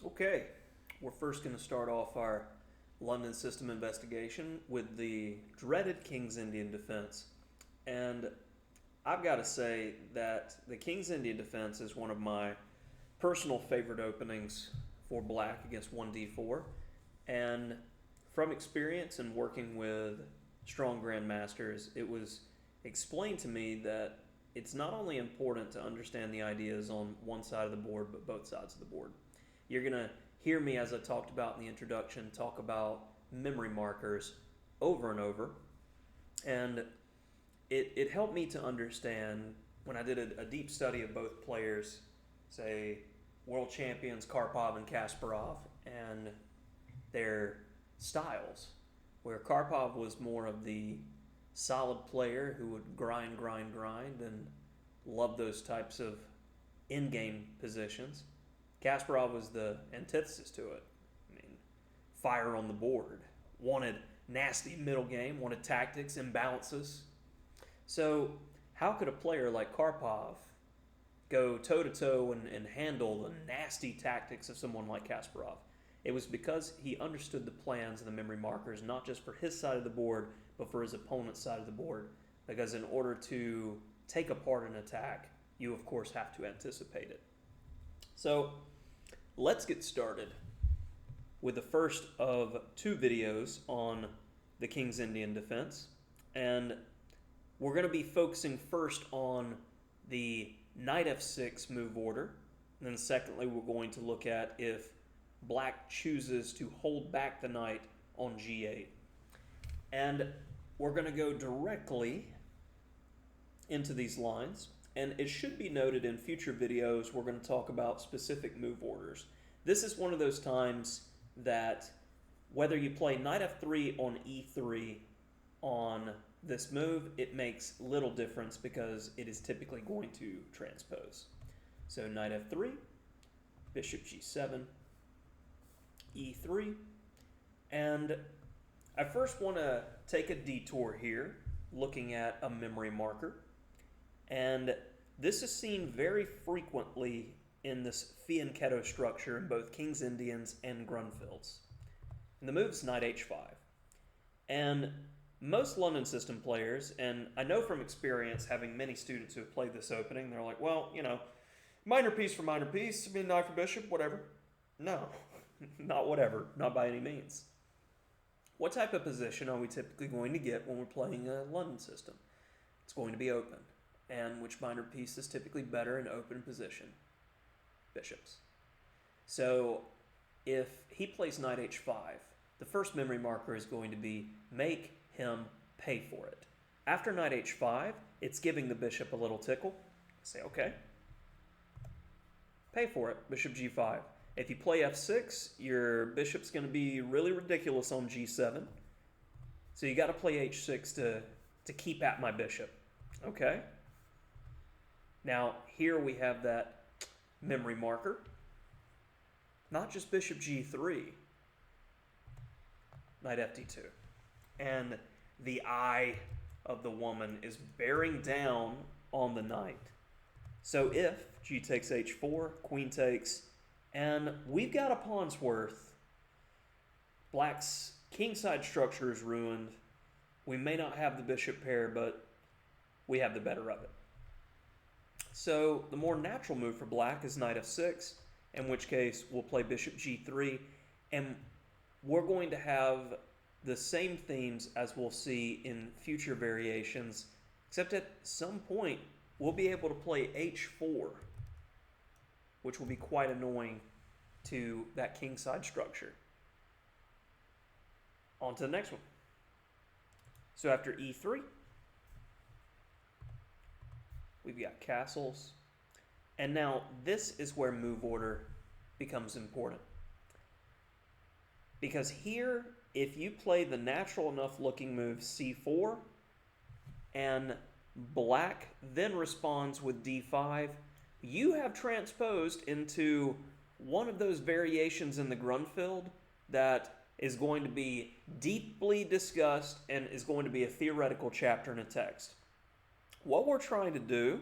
Okay, we're first going to start off our London system investigation with the dreaded King's Indian defense. And I've got to say that the King's Indian defense is one of my personal favorite openings for black against 1d4. And from experience and working with strong grandmasters, it was explained to me that it's not only important to understand the ideas on one side of the board, but both sides of the board. You're going to hear me, as I talked about in the introduction, talk about memory markers over and over. And it helped me to understand when I did a deep study of both players, say world champions Karpov and Kasparov, and their styles, where Karpov was more of the solid player who would grind, grind, grind, and love those types of in-game positions. Kasparov was the antithesis to it. I mean, fire on the board, wanted nasty middle game, wanted tactics, imbalances. So, how could a player like Karpov go toe to toe and handle the nasty tactics of someone like Kasparov? It was because he understood the plans and the memory markers, not just for his side of the board, but for his opponent's side of the board. Because in order to take apart an attack, you of course have to anticipate it. So, let's get started with the first of two videos on the King's Indian defense. And we're going to be focusing first on the knight f6 move order. And then secondly, we're going to look at if black chooses to hold back the knight on g8. And we're going to go directly into these lines. And it should be noted in future videos, we're going to talk about specific move orders. This is one of those times that whether you play knight f3 on e3 on this move, it makes little difference because it is typically going to transpose. So knight f3, bishop g7, e3, and I first want to take a detour here looking at a memory marker. And this is seen very frequently in this fianchetto structure in both King's Indians and Grunfelds. And the move's knight h5. And most London system players, and I know from experience having many students who have played this opening, they're like, well, minor piece for minor piece, I mean, knight for bishop, whatever. No, not whatever, not by any means. What type of position are we typically going to get when we're playing a London system? It's going to be open. And which minor piece is typically better in open position? Bishops. So if he plays knight h5, the first memory marker is going to be make him pay for it. After knight h5, it's giving the bishop a little tickle. Say, okay, pay for it, bishop g5. If you play f6, your bishop's going to be really ridiculous on g7. So you got to play h6 to keep at my bishop. Okay. Now, here we have that memory marker. Not just bishop g3, knight fd2. And the eye of the woman is bearing down on the knight. So if g takes h4, queen takes, and we've got a pawn's worth, black's kingside structure is ruined. We may not have the bishop pair, but we have the better of it. So the more natural move for black is knight f6, in which case we'll play bishop g3, and we're going to have the same themes as we'll see in future variations, except at some point we'll be able to play h4, which will be quite annoying to that kingside structure. On to the next one. So after e3, we've got castles. And now this is where move order becomes important. Because here, if you play the natural enough looking move c4, and black then responds with d5, you have transposed into one of those variations in the Grunfeld that is going to be deeply discussed and is going to be a theoretical chapter in a text. What we're trying to do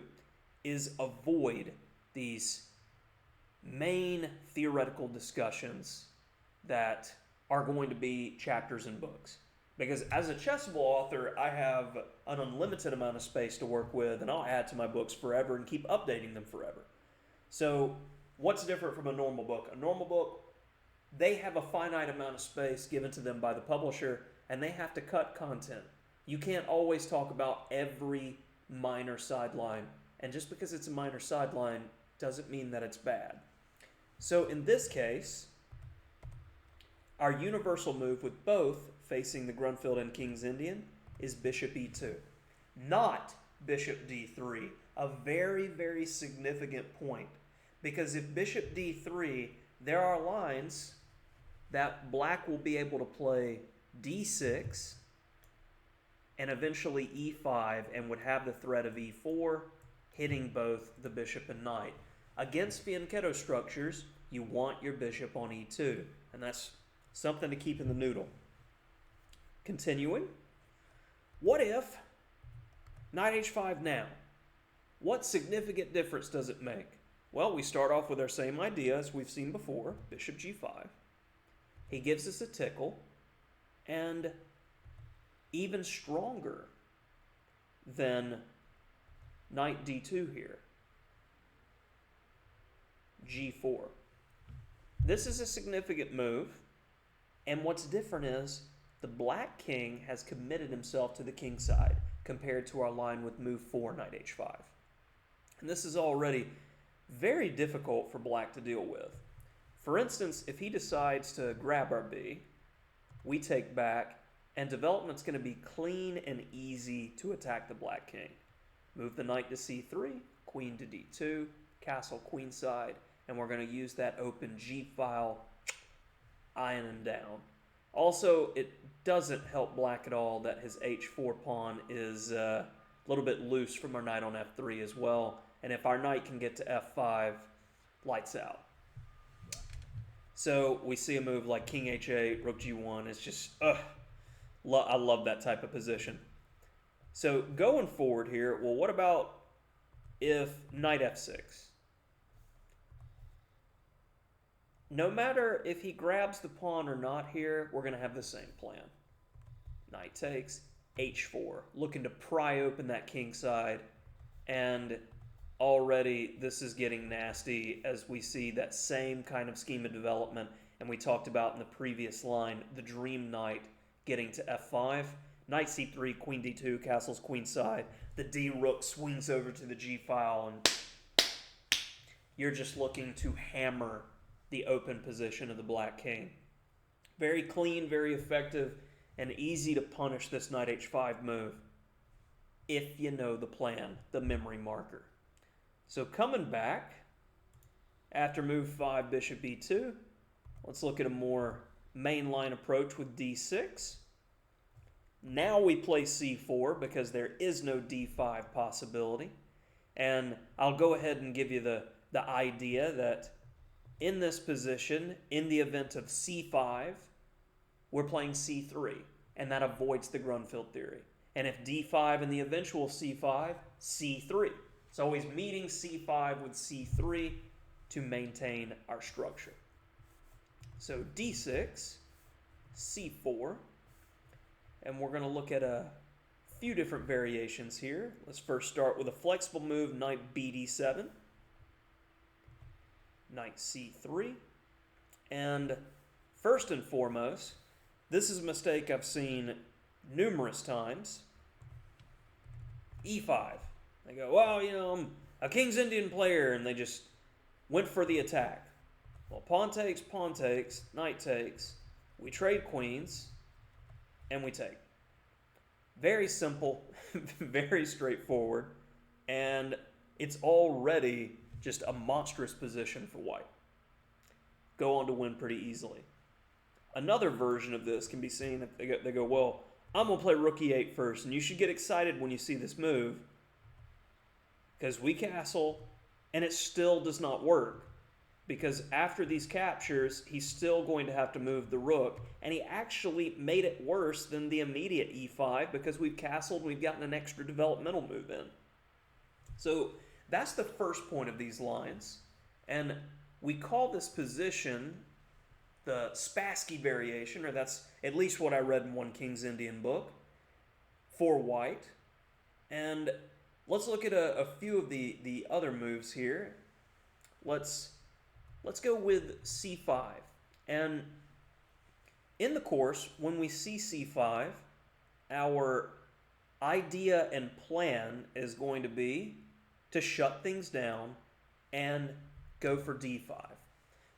is avoid these main theoretical discussions that are going to be chapters in books. Because as a Chessable author, I have an unlimited amount of space to work with, and I'll add to my books forever and keep updating them forever. So what's different from a normal book? A normal book, they have a finite amount of space given to them by the publisher, and they have to cut content. You can't always talk about every minor sideline, and just because it's a minor sideline doesn't mean that it's bad. So in this case, our universal move with both facing the Grunfeld and King's Indian is bishop e2, not bishop d3, a very, very significant point. Because if bishop d3, there are lines that black will be able to play d6 and eventually e5 and would have the threat of e4, hitting both the bishop and knight. Against fianchetto structures, you want your bishop on e2, and that's something to keep in the noodle. Continuing, what if knight h5 now? What significant difference does it make? Well, we start off with our same idea as we've seen before, bishop g5. He gives us a tickle, and even stronger than knight d2 here, g4. This is a significant move, and what's different is the black king has committed himself to the king side compared to our line with move 4, knight h5. And this is already very difficult for black to deal with. For instance, if he decides to grab our b, we take back, and development's going to be clean and easy to attack the black king. Move the knight to c3, queen to d2, castle queenside, and we're going to use that open g-file, iron him down. Also, it doesn't help black at all that his h4 pawn is a little bit loose from our knight on f3 as well, and if our knight can get to f5, lights out. So we see a move like king h8, rook g1. It's just, I love that type of position. So going forward here, well, what about if knight f6? No matter if he grabs the pawn or not here, we're going to have the same plan. Knight takes, h4, looking to pry open that king side, and already this is getting nasty as we see that same kind of scheme of development, and we talked about in the previous line, the dream knight getting to f5, knight c3, queen d2, castles queenside, the d-rook swings over to the g-file, and you're just looking to hammer the open position of the black king. Very clean, very effective, and easy to punish this knight h5 move if you know the plan, the memory marker. So coming back, after move 5, bishop e2, let's look at a more mainline approach with d6. Now we play c4 because there is no d5 possibility. And I'll go ahead and give you the idea that in this position, in the event of c5, we're playing c3, and that avoids the Grunfeld theory. And if d5 and the eventual c5, c3. It's always meeting c5 with c3 to maintain our structure. So d6, c4, and we're going to look at a few different variations here. Let's first start with a flexible move, knight bd7, knight c3, and first and foremost, this is a mistake I've seen numerous times, e5. They go, well, I'm a King's Indian player, and they just went for the attack. Well, pawn takes, knight takes, we trade queens, and we take. Very simple, very straightforward, and it's already just a monstrous position for white. Go on to win pretty easily. Another version of this can be seen if they go, well, I'm going to play rook e8 first, and you should get excited when you see this move, because we castle, and it still does not work. Because after these captures, he's still going to have to move the rook, and he actually made it worse than the immediate e5 because we've castled and we've gotten an extra developmental move in. So that's the first point of these lines. And We call this position the Spassky variation, or that's at least what I read in one King's Indian book, for white. And let's look at a few of the other moves here. Let's go with c5. And in the course, when we see c5, our idea and plan is going to be to shut things down and go for d5.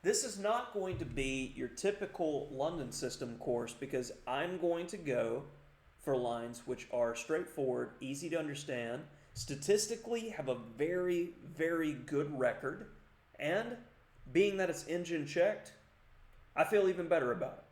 This is not going to be your typical London system course because I'm going to go for lines which are straightforward, easy to understand, statistically have a very, very good record, and being that it's engine checked, I feel even better about it.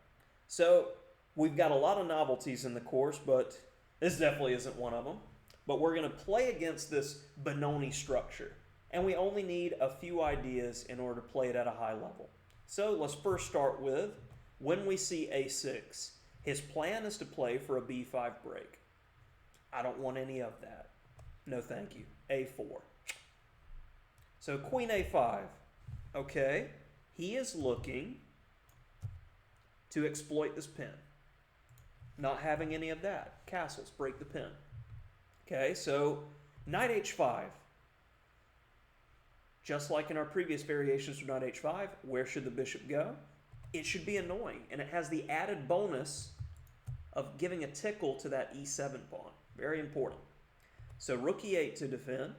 So we've got a lot of novelties in the course, but this definitely isn't one of them. But we're going to play against this Benoni structure. And we only need a few ideas in order to play it at a high level. So let's first start with, when we see a6, his plan is to play for a b5 break. I don't want any of that. No thank you. a4. So queen a5. Okay, he is looking to exploit this pin. Not having any of that. Castles, break the pin. Okay, so knight h5. Just like in our previous variations of knight h5, where should the bishop go? It should be annoying, and it has the added bonus of giving a tickle to that e7 pawn. Very important. So rook e8 to defend,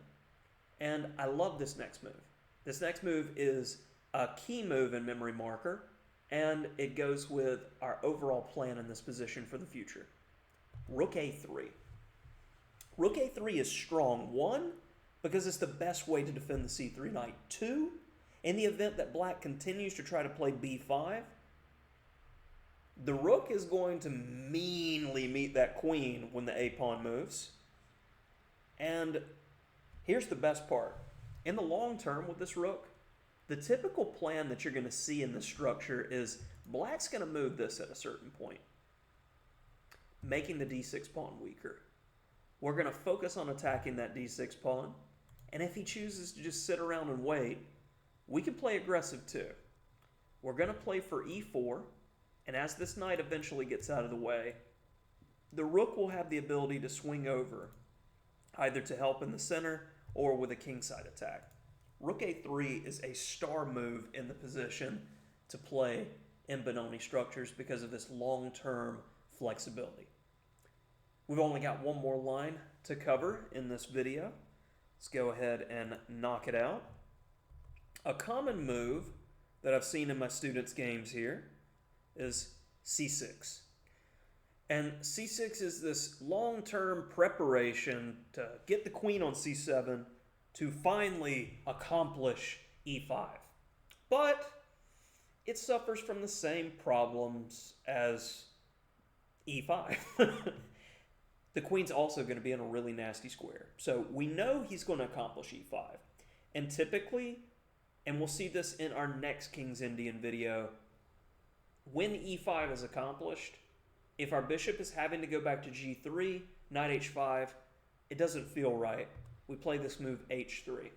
and I love this next move. This next move is a key move in Memory Marker, and it goes with our overall plan in this position for the future. Rook a3. Rook a3 is strong. 1, because it's the best way to defend the c3 knight. 2, in the event that black continues to try to play b5, the rook is going to meanly meet that queen when the a-pawn moves. And here's the best part. In the long term with this rook, the typical plan that you're going to see in this structure is black's going to move this at a certain point, making the d6 pawn weaker. We're going to focus on attacking that d6 pawn, and if he chooses to just sit around and wait, we can play aggressive too. We're going to play for e4, and as this knight eventually gets out of the way, the rook will have the ability to swing over, either to help in the center or with a kingside attack. Rook a3 is a star move in the position to play in Benoni structures because of this long-term flexibility. We've only got one more line to cover in this video. Let's go ahead and knock it out. A common move that I've seen in my students' games here is c6. And c6 is this long-term preparation to get the queen on c7 to finally accomplish e5. But it suffers from the same problems as e5. The queen's also going to be in a really nasty square. So we know he's going to accomplish e5. And typically, and we'll see this in our next King's Indian video, when e5 is accomplished, if our bishop is having to go back to g3, knight h5, it doesn't feel right. We play this move h3.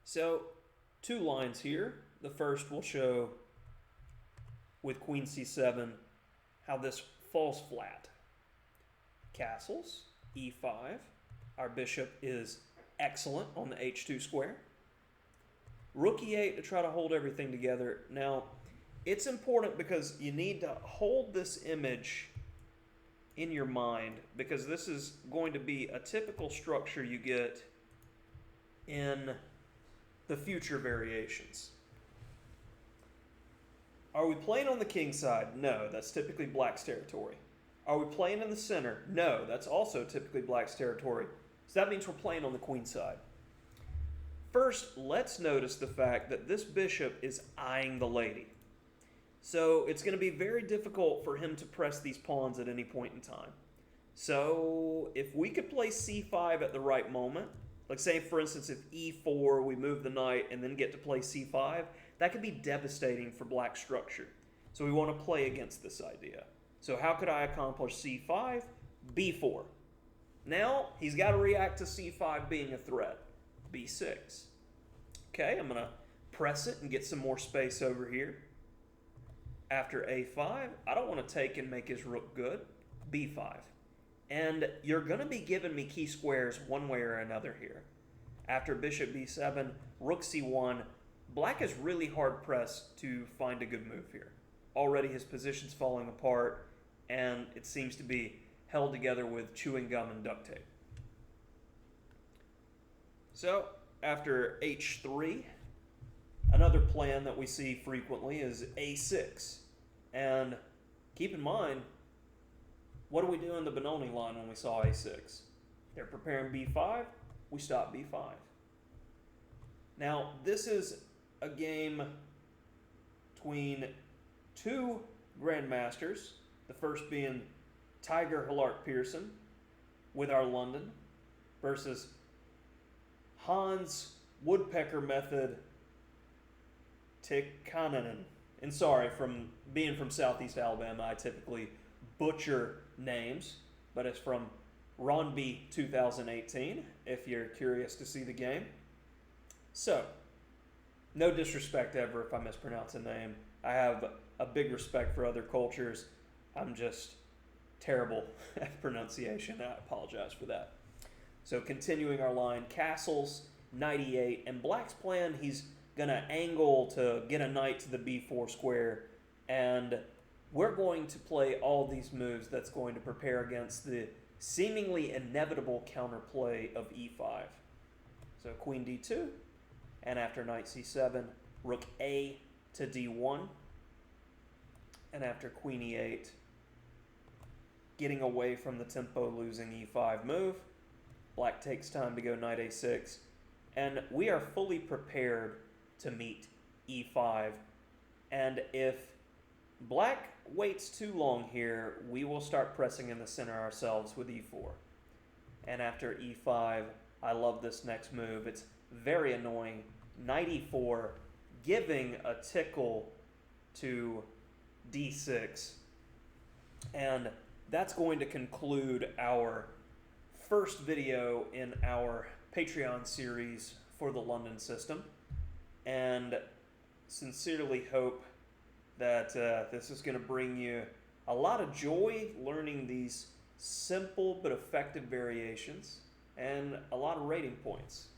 So, 2 lines here. The first will show with queen c7 how this falls flat. Castles, e5. Our bishop is excellent on the h2 square. Rook e8 to try to hold everything together. Now, it's important because you need to hold this image in your mind because this is going to be a typical structure you get in the future variations. Are we playing on the king side? No, that's typically black's territory. Are we playing in the center? No, that's also typically black's territory. So that means we're playing on the queen side. First, let's notice the fact that this bishop is eyeing the lady. So it's going to be very difficult for him to press these pawns at any point in time. So if we could play c5 at the right moment, like say for instance if e4 we move the knight and then get to play c5, that could be devastating for black structure. So we want to play against this idea. So how could I accomplish c5? b4. Now he's got to react to c5 being a threat. b6. Okay, I'm going to press it and get some more space over here. After a5, I don't want to take and make his rook good. b5. And you're going to be giving me key squares one way or another here. After bishop b7, rook c1, black is really hard pressed to find a good move here. Already his position's falling apart, and it seems to be held together with chewing gum and duct tape. So, after h3, another plan that we see frequently is a6. And keep in mind, what do we do in the Benoni line when we saw a6? They're preparing b5, we stop b5. Now, this is a game between two grandmasters, the first being Tiger Hillart Pearson with our London versus Hans Woodpecker Method Tikkanen. And sorry, from being from Southeast Alabama, I typically butcher names, but it's from Ronby 2018, if you're curious to see the game. So, no disrespect ever if I mispronounce a name. I have a big respect for other cultures. I'm just terrible at pronunciation. I apologize for that. So continuing our line, castles, knight e8, and black's plan, he's going to angle to get a knight to the b4 square, and we're going to play all these moves that's going to prepare against the seemingly inevitable counterplay of e5. So queen d2, and after knight c7, rook a to d1, and after queen e8, getting away from the tempo losing e5 move, black takes time to go knight a6, and we are fully prepared to meet e5, and if black waits too long here, we will start pressing in the center ourselves with e4. And after e5, I love this next move. It's very annoying. Knight e4, giving a tickle to d6. And that's going to conclude our first video in our Patreon series for the London system. And sincerely hope that this is going to bring you a lot of joy learning these simple but effective variations and a lot of rating points.